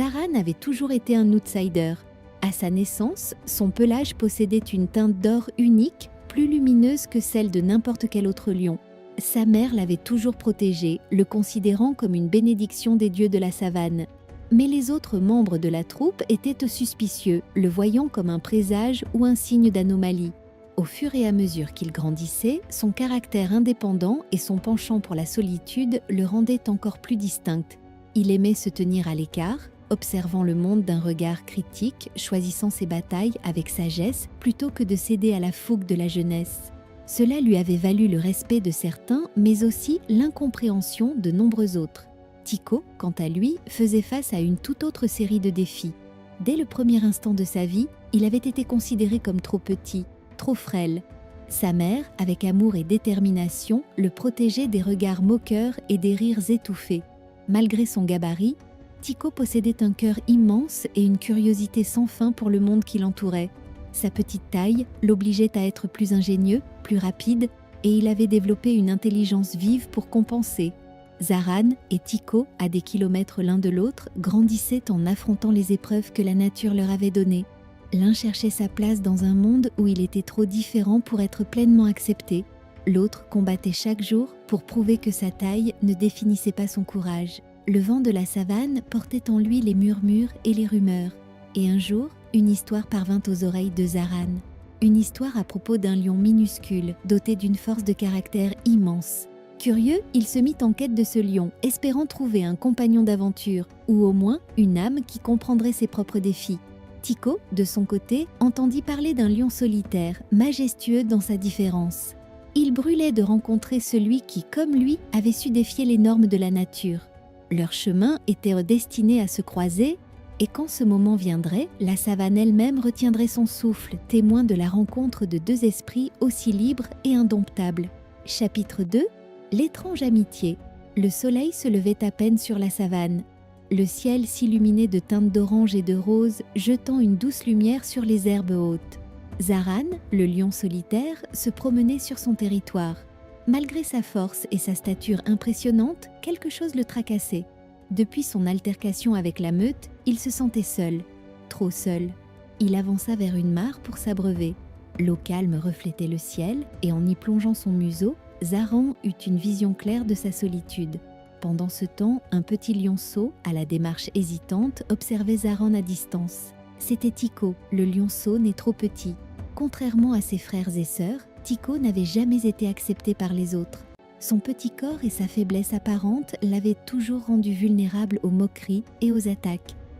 Zaran avait toujours été un outsider. À sa naissance, son pelage possédait une teinte d'or unique, plus lumineuse que celle de n'importe quel autre lion. Sa mère l'avait toujours protégé, le considérant comme une bénédiction des dieux de la savane. Mais les autres membres de la troupe étaient suspicieux, le voyant comme un présage ou un signe d'anomalie. Au fur et à mesure qu'il grandissait, son caractère indépendant et son penchant pour la solitude le rendaient encore plus distinct. Il aimait se tenir à l'écart, observant le monde d'un regard critique, choisissant ses batailles avec sagesse plutôt que de céder à la fougue de la jeunesse. Cela lui avait valu le respect de certains, mais aussi l'incompréhension de nombreux autres. Tico, quant à lui, faisait face à une toute autre série de défis. Dès le premier instant de sa vie, il avait été considéré comme trop petit, trop frêle. Sa mère, avec amour et détermination, le protégeait des regards moqueurs et des rires étouffés. Malgré son gabarit, Tico possédait un cœur immense et une curiosité sans fin pour le monde qui l'entourait. Sa petite taille l'obligeait à être plus ingénieux, plus rapide, et il avait développé une intelligence vive pour compenser. Zaran et Tico, à des kilomètres l'un de l'autre, grandissaient en affrontant les épreuves que la nature leur avait données. L'un cherchait sa place dans un monde où il était trop différent pour être pleinement accepté. L'autre combattait chaque jour pour prouver que sa taille ne définissait pas son courage. Le vent de la savane portait en lui les murmures et les rumeurs. Et un jour, une histoire parvint aux oreilles de Zaran. Une histoire à propos d'un lion minuscule, doté d'une force de caractère immense. Curieux, il se mit en quête de ce lion, espérant trouver un compagnon d'aventure, ou au moins une âme qui comprendrait ses propres défis. Tico, de son côté, entendit parler d'un lion solitaire, majestueux dans sa différence. Il brûlait de rencontrer celui qui, comme lui, avait su défier les normes de la nature. Leurs chemins étaient destinés à se croiser, et quand ce moment viendrait, la savane elle-même retiendrait son souffle, témoin de la rencontre de deux esprits aussi libres et indomptables. Chapitre 2 : L'étrange amitié. Le soleil se levait à peine sur la savane. Le ciel s'illuminait de teintes d'orange et de rose, jetant une douce lumière sur les herbes hautes. Zaran, le lion solitaire, se promenait sur son territoire. Malgré sa force et sa stature impressionnante, quelque chose le tracassait. Depuis son altercation avec la meute, il se sentait seul, trop seul. Il avança vers une mare pour s'abreuver. L'eau calme reflétait le ciel et en y plongeant son museau, Zaran eut une vision claire de sa solitude. Pendant ce temps, un petit lionceau, à la démarche hésitante, observait Zaran à distance. C'était Tico, le lionceau né trop petit. Contrairement à ses frères et sœurs, Tico n'avait jamais été accepté par les autres. Son petit corps et sa faiblesse apparente l'avaient toujours rendu vulnérable aux moqueries et aux attaques.